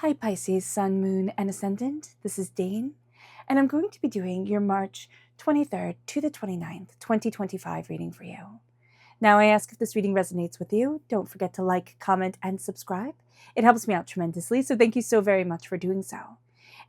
Hi Pisces, Sun, Moon, and Ascendant. This is Dane, and I'm going to be doing your March 23rd to the 29th, 2025 reading for you. Now, I ask if this reading resonates with you. Don't forget to like, comment, and subscribe. It helps me out tremendously, so thank you so very much for doing so.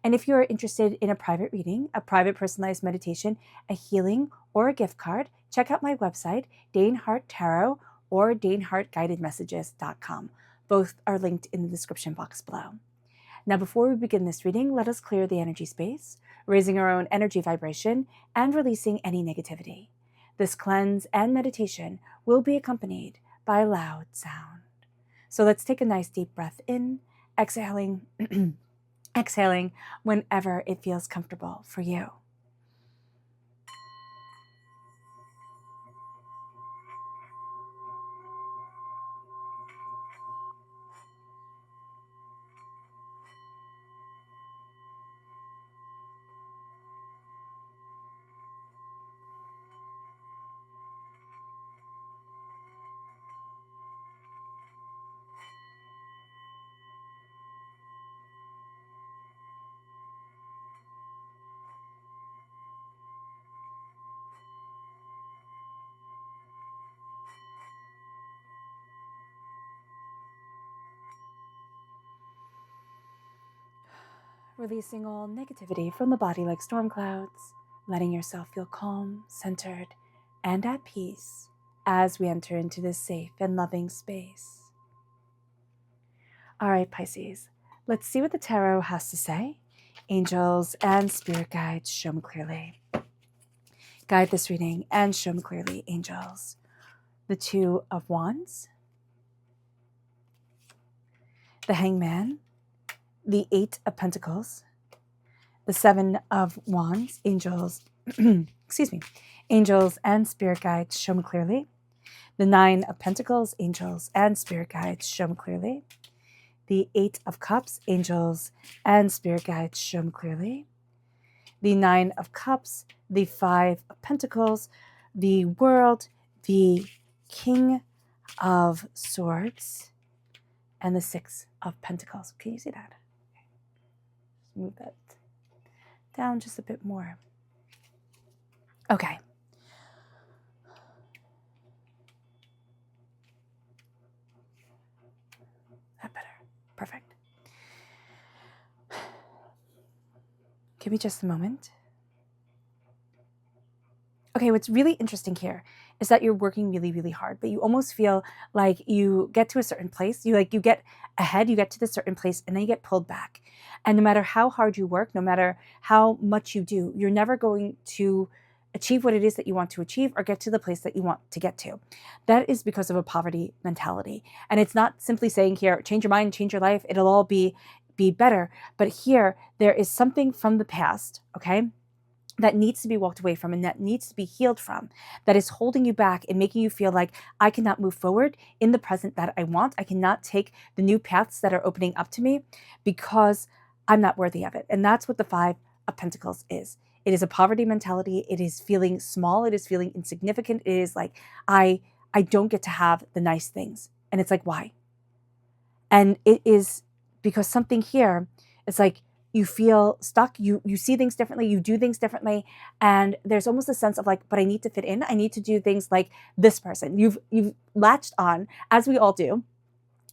And if you're interested in a private reading, a private personalized meditation, a healing, or a gift card, check out my website, daneharttarot or danehartguidedmessages.com. Both are linked in the description box below. Now, before we begin this reading, let us clear the energy space, raising our own energy vibration and releasing any negativity. This cleanse and meditation will be accompanied by a loud sound. So let's take a nice deep breath in, exhaling, exhaling whenever it feels comfortable for you. Releasing all negativity from the body like storm clouds, letting yourself feel calm, centered, and at peace as we enter into this safe and loving space. All right, Pisces, let's see what the tarot has to say. Angels and spirit guides, show me clearly. Guide this reading and show me clearly, angels. The Two of Wands, the Hangman, the Eight of Pentacles, the Seven of Wands, angels, angels and spirit guides, show me clearly. The Nine of Pentacles, angels and spirit guides, show me clearly. The Eight of Cups, angels and spirit guides, show me clearly. The Nine of Cups, the Five of Pentacles, the World, the King of Swords, and the Six of Pentacles. Can you see that? Move that down just a bit more. Okay. That better. Perfect. Give me just a moment. Okay, what's really interesting here is that you're working really, really hard, but you almost feel like you get to a certain place, you get ahead, you get to this certain place, and then you get pulled back. And no matter how hard you work, no matter how much you do, you're never going to achieve what it is that you want to achieve or get to the place that you want to get to. That is because of a poverty mentality. And it's not simply saying here, change your mind, change your life, it'll all be better. But here, there is something from the past, okay, that needs to be walked away from and that needs to be healed from, that is holding you back and making you feel like I cannot move forward in the present that I want. I cannot take the new paths that are opening up to me because I'm not worthy of it. And that's what the Five of Pentacles is. It is a poverty mentality. It is feeling small. It is feeling insignificant. It is like, I don't get to have the nice things. And it's like, why? And it is because something here, it's like, you feel stuck, you see things differently, you do things differently, and there's almost a sense of like, but I need to fit in, I need to do things like this person. You've latched on, as we all do,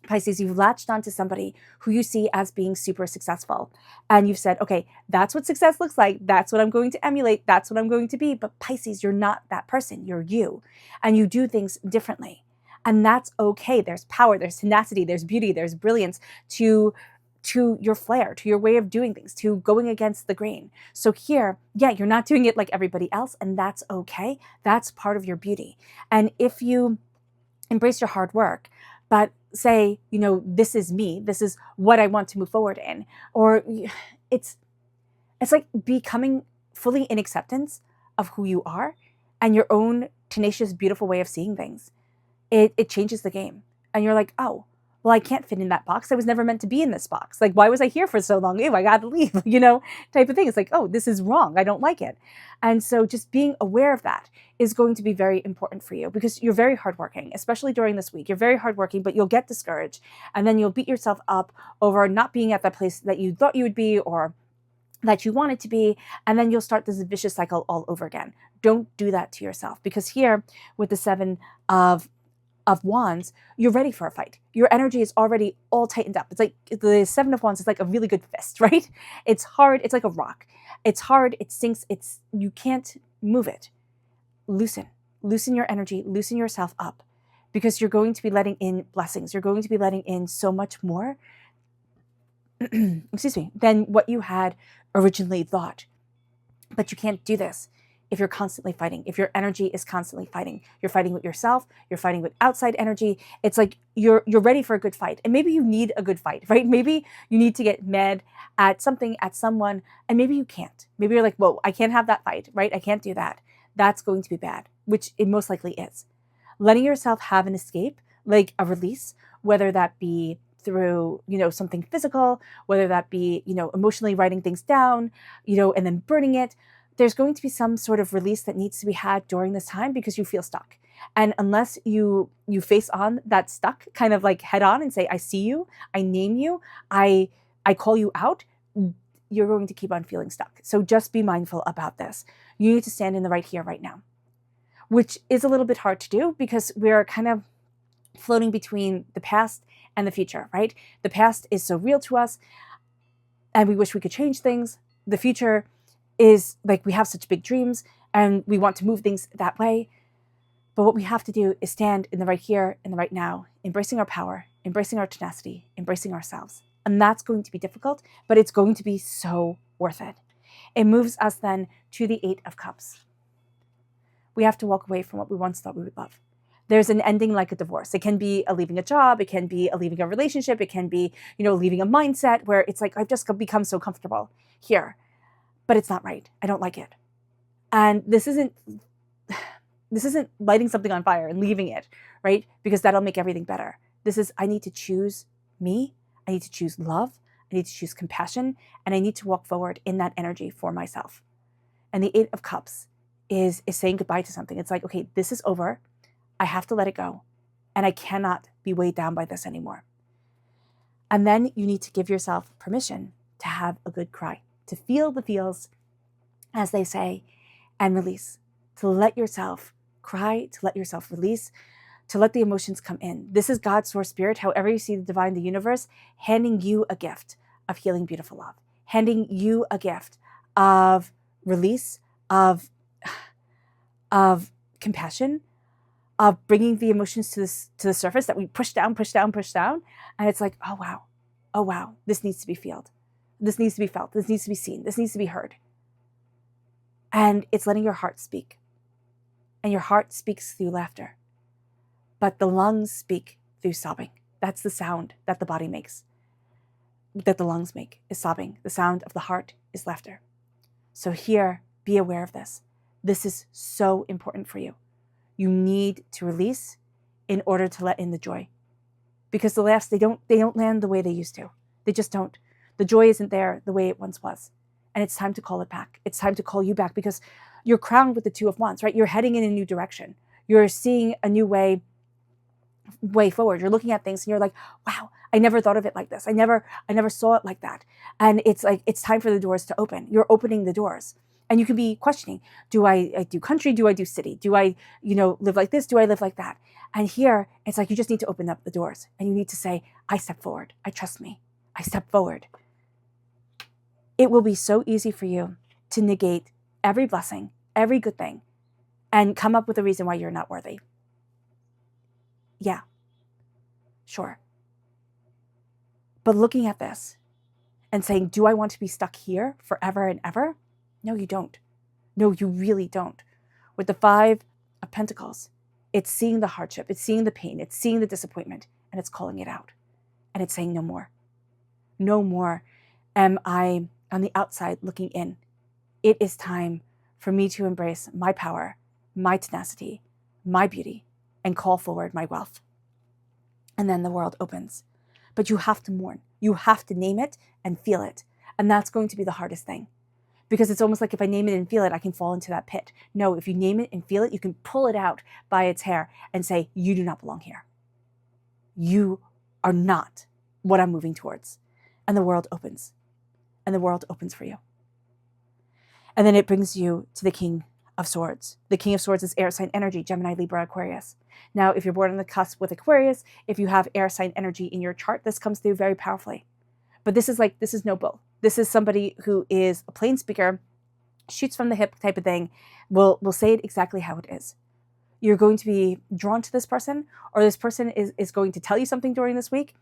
Pisces, you've latched on to somebody who you see as being super successful. And you've said, okay, that's what success looks like, that's what I'm going to emulate, that's what I'm going to be. But Pisces, you're not that person, you're you. And you do things differently. And that's okay. There's power, there's tenacity, there's beauty, there's brilliance to your flair, to your way of doing things, to going against the grain. So here, yeah, you're not doing it like everybody else, and that's okay. That's part of your beauty. And if you embrace your hard work, but say, this is me, this is what I want to move forward in, or it's like becoming fully in acceptance of who you are and your own tenacious, beautiful way of seeing things. It changes the game. And you're like, oh, well, I can't fit in that box. I was never meant to be in this box. Like, why was I here for so long? Ew, I got to leave, type of thing. It's like, oh, this is wrong. I don't like it. And so just being aware of that is going to be very important for you, because you're very hardworking, especially during this week. You're very hardworking, but you'll get discouraged, and then you'll beat yourself up over not being at that place that you thought you would be or that you wanted to be, and then you'll start this vicious cycle all over again. Don't do that to yourself, because here with the Seven of Wands, you're ready for a fight. Your energy is already all tightened up. It's like the Seven of Wands is like a really good fist, right? It's hard. It's like a rock. It's hard. It sinks. You can't move it. Loosen your energy, loosen yourself up, because you're going to be letting in blessings. You're going to be letting in so much more, excuse me, than what you had originally thought. But you can't do this if you're constantly fighting, if your energy is constantly fighting. You're fighting with yourself, you're fighting with outside energy. It's like you're ready for a good fight. And maybe you need a good fight, right? Maybe you need to get mad at something, at someone, and maybe you can't. Maybe you're like, whoa, I can't have that fight, right? I can't do that. That's going to be bad, which it most likely is. Letting yourself have an escape, like a release, whether that be through, something physical, whether that be, emotionally writing things down, and then burning it. There's going to be some sort of release that needs to be had during this time, because you feel stuck. And unless you face on that stuck kind of like head on and say, I see you, I name you, I call you out, you're going to keep on feeling stuck. So just be mindful about this. You need to stand in the right here, right now, which is a little bit hard to do, because we're kind of floating between the past and the future, right? The past is so real to us, and we wish we could change things. The future is like, we have such big dreams and we want to move things that way. But what we have to do is stand in the right here, in the right now, embracing our power, embracing our tenacity, embracing ourselves. And that's going to be difficult, but it's going to be so worth it. It moves us then to the Eight of Cups. We have to walk away from what we once thought we would love. There's an ending like a divorce. It can be a leaving a job. It can be a leaving a relationship. It can be, leaving a mindset where it's like, I've just become so comfortable here, but it's not right. I don't like it. And this isn't lighting something on fire and leaving it, right? Because that'll make everything better. This is, I need to choose me. I need to choose love. I need to choose compassion. And I need to walk forward in that energy for myself. And the Eight of Cups is saying goodbye to something. It's like, okay, this is over. I have to let it go. And I cannot be weighed down by this anymore. And then you need to give yourself permission to have a good cry, to feel the feels, as they say, and release, to let yourself cry, to let yourself release, to let the emotions come in. This is God's source spirit, however you see the divine, the universe, handing you a gift of healing, beautiful love, handing you a gift of release, of compassion, of bringing the emotions to the surface that we push down. And it's like, oh wow, this needs to be felt. This needs to be felt. This needs to be seen. This needs to be heard. And it's letting your heart speak. And your heart speaks through laughter. But the lungs speak through sobbing. That's the sound that the body makes, that the lungs make, is sobbing. The sound of the heart is laughter. So here, be aware of this. This is so important for you. You need to release in order to let in the joy. Because the laughs, they don't land the way they used to. They just don't. The joy isn't there the way it once was. And it's time to call it back. It's time to call you back, because you're crowned with the Two of Wands, right? You're heading in a new direction. You're seeing a new way forward. You're looking at things and you're like, wow, I never thought of it like this. I never saw it like that. And it's like, it's time for the doors to open. You're opening the doors. And you can be questioning, do I do country? Do I do city? Do I, live like this? Do I live like that? And here, it's like, you just need to open up the doors and you need to say, I step forward. I trust me. I step forward. It will be so easy for you to negate every blessing, every good thing, and come up with a reason why you're not worthy. Yeah, sure. But looking at this and saying, do I want to be stuck here forever and ever? No, you don't. No, you really don't. With the Five of Pentacles, it's seeing the hardship, it's seeing the pain, it's seeing the disappointment, and it's calling it out. And it's saying no more. No more am I on the outside looking in. It is time for me to embrace my power, my tenacity, my beauty, and call forward my wealth. And then the world opens. but you have to mourn. You have to name it and feel it. And that's going to be the hardest thing. Because it's almost like if I name it and feel it, I can fall into that pit. No, if you name it and feel it, you can pull it out by its hair and say, you do not belong here. You are not what I'm moving towards. And the world opens. And the world opens for you. And then it brings you to the King of Swords. The King of Swords is air sign energy, Gemini, Libra, Aquarius. Now, if you're born on the cusp with Aquarius, if you have air sign energy in your chart, this comes through very powerfully. But this is no bull. This is somebody who is a plain speaker, shoots from the hip type of thing, will say it exactly how it is. You're going to be drawn to this person, or this person is going to tell you something during this week.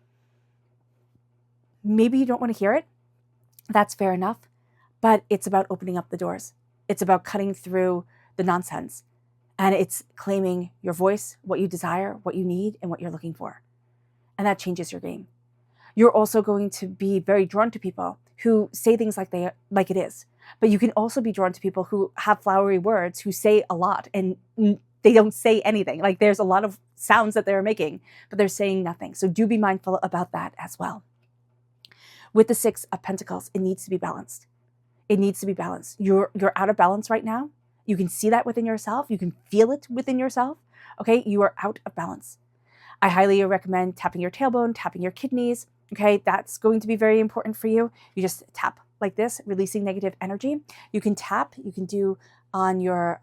Maybe you don't want to hear it. That's fair enough. But it's about opening up the doors. It's about cutting through the nonsense. And it's claiming your voice, what you desire, what you need, and what you're looking for. And that changes your game. You're also going to be very drawn to people who say things like it is. But you can also be drawn to people who have flowery words, who say a lot, and they don't say anything. Like there's a lot of sounds that they're making, but they're saying nothing. So do be mindful about that as well. With the Six of Pentacles, it needs to be balanced. It needs to be balanced. You're out of balance right now. You can see that within yourself. You can feel it within yourself. Okay, you are out of balance. I highly recommend tapping your tailbone, tapping your kidneys. Okay, that's going to be very important for you. You just tap like this, releasing negative energy. You can tap. You can do on your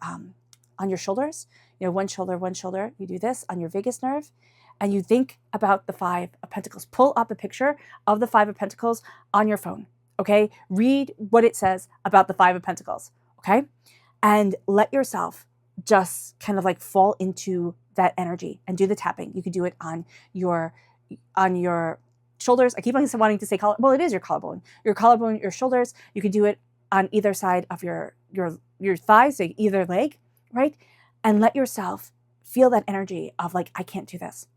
shoulders. You know, one shoulder. You do this on your vagus nerve, and you think about the Five of Pentacles. Pull up a picture of the Five of Pentacles on your phone. Okay, read what it says about the Five of Pentacles. Okay, and let yourself just kind of like fall into that energy and do the tapping. You can do it on your shoulders. I keep on wanting to say collar. Well, it is your collarbone, your shoulders. You can do it on either side of your thighs, so either leg, right? And let yourself feel that energy of like, I can't do this.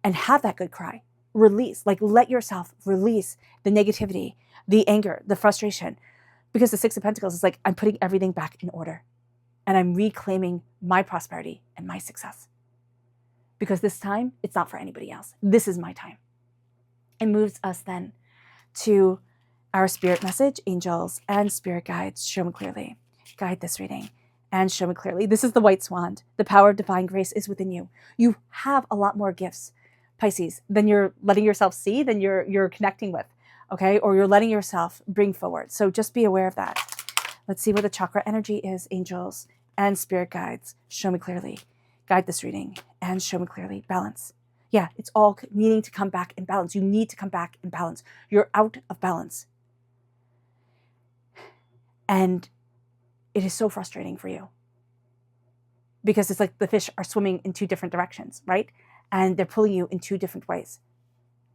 And have that good cry. Release, like let yourself release the negativity, the anger, the frustration. Because the Six of Pentacles is like, I'm putting everything back in order. And I'm reclaiming my prosperity and my success. Because this time, it's not for anybody else. This is my time. It moves us then to our spirit message, angels and spirit guides. Show me clearly. Guide this reading and show me clearly. This is the white swan. The power of divine grace is within you. You have a lot more gifts, Pisces, than you're letting yourself see, than you're connecting with, okay? Or you're letting yourself bring forward. So just be aware of that. Let's see what the chakra energy is, angels and spirit guides. Show me clearly. Guide this reading and show me clearly. Balance. Yeah, it's all needing to come back in balance. You need to come back in balance. You're out of balance. And it is so frustrating for you. Because it's like the fish are swimming in two different directions, right? And they're pulling you in two different ways.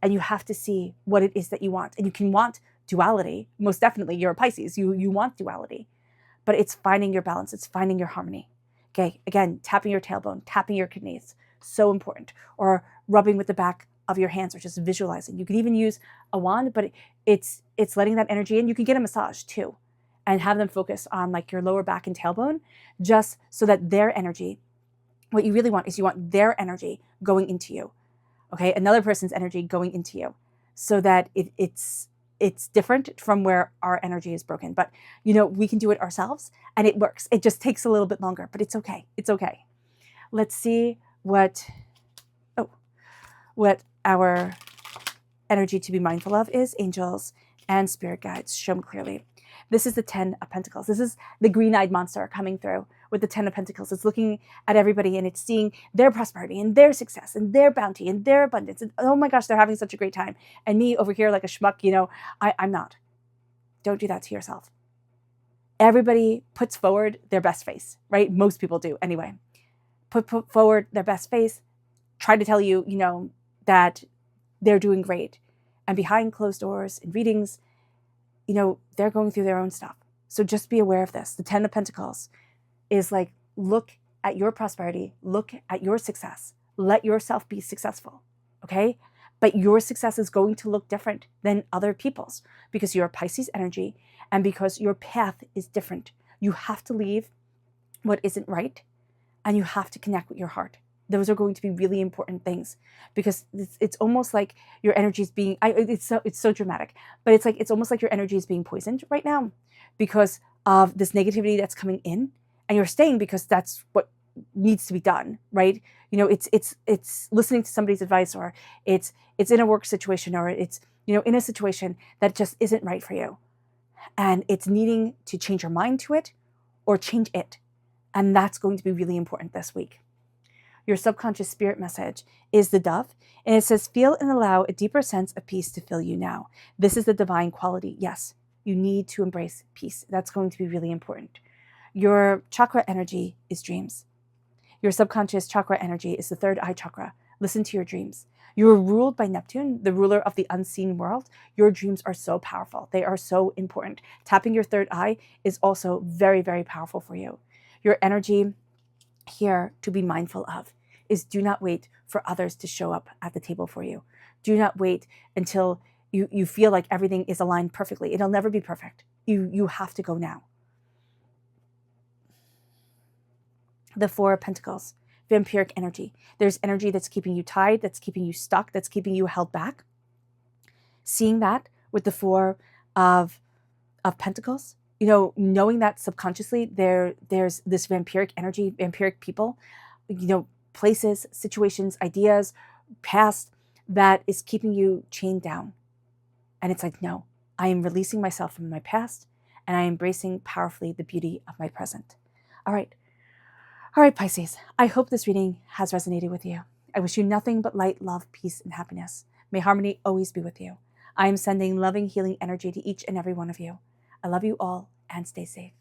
And you have to see what it is that you want. And you can want duality. Most definitely, you're a Pisces. You want duality. But it's finding your balance. It's finding your harmony. Okay, again, tapping your tailbone, tapping your kidneys. So important. Or rubbing with the back of your hands or just visualizing. You can even use a wand, but it's letting that energy in. You can get a massage too and have them focus on like your lower back and tailbone, just so that their energy, what you really want is you want their energy going into you. Okay, another person's energy going into you, so that it's different from where our energy is broken. But you know, we can do it ourselves and it works. It just takes a little bit longer, but it's okay. It's okay. Let's see what our energy to be mindful of is, angels and spirit guides. Show me clearly. This is the Ten of Pentacles. This is the green-eyed monster coming through with the Ten of Pentacles. It's looking at everybody and it's seeing their prosperity and their success and their bounty and their abundance. And oh my gosh, they're having such a great time. And me over here like a schmuck, you know, I'm not. Don't do that to yourself. Everybody puts forward their best face, right? Most people do anyway. Put forward their best face. Try to tell you, you know, that they're doing great. And behind closed doors in readings, you know, they're going through their own stuff. So just be aware of this. The Ten of Pentacles is like, look at your prosperity, look at your success, let yourself be successful, okay? But your success is going to look different than other people's because you're Pisces energy and because your path is different. You have to leave what isn't right and you have to connect with your heart. Those are going to be really important things, because it's almost like your energy is being, it's so dramatic, but it's almost like your energy is being poisoned right now because of this negativity that's coming in, and you're staying because that's what needs to be done, right? It's listening to somebody's advice, or it's in a work situation, or it's in a situation that just isn't right for you, and it's needing to change your mind to it or change it, and that's going to be really important this week. Your subconscious spirit message is the dove, and it says, feel and allow a deeper sense of peace to fill you now. This is the divine quality. Yes, you need to embrace peace. That's going to be really important. Your chakra energy is dreams. Your subconscious chakra energy is the third eye chakra. Listen to your dreams. You are ruled by Neptune, the ruler of the unseen world. Your dreams are so powerful. They are so important. Tapping your third eye is also very, very powerful for you. Your energy here to be mindful of is, do not wait for others to show up at the table for you. Do not wait until you feel like everything is aligned perfectly. It'll never be perfect. You have to go now. The Four of Pentacles, vampiric energy. There's energy that's keeping you tied, that's keeping you stuck, that's keeping you held back. Seeing that with the Four of Pentacles, knowing that subconsciously there's this vampiric energy, vampiric people, places, situations, ideas, past, that is keeping you chained down. And it's like, no, I am releasing myself from my past, and I am embracing powerfully the beauty of my present. All right, Pisces, I hope this reading has resonated with you. I wish you nothing but light, love, peace, and happiness. May harmony always be with you. I am sending loving, healing energy to each and every one of you. I love you all, and stay safe.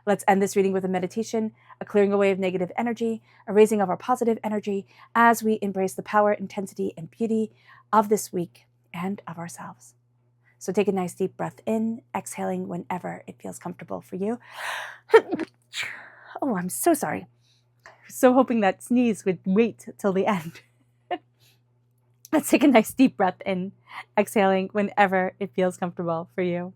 Let's end this reading with a meditation, a clearing away of negative energy, a raising of our positive energy as we embrace the power, intensity, and beauty of this week and of ourselves. So take a nice deep breath in, exhaling whenever it feels comfortable for you. Oh, I'm so sorry. So hoping that sneeze would wait till the end. Let's take a nice deep breath in, exhaling whenever it feels comfortable for you.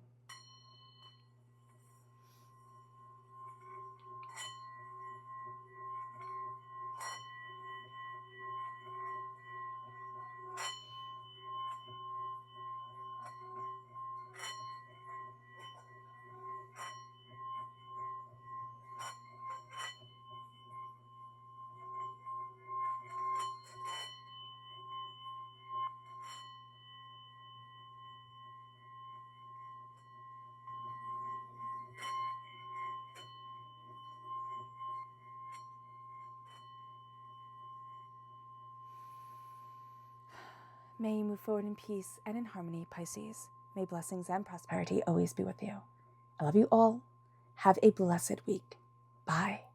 May you move forward in peace and in harmony, Pisces. May blessings and prosperity always be with you. I love you all. Have a blessed week. Bye.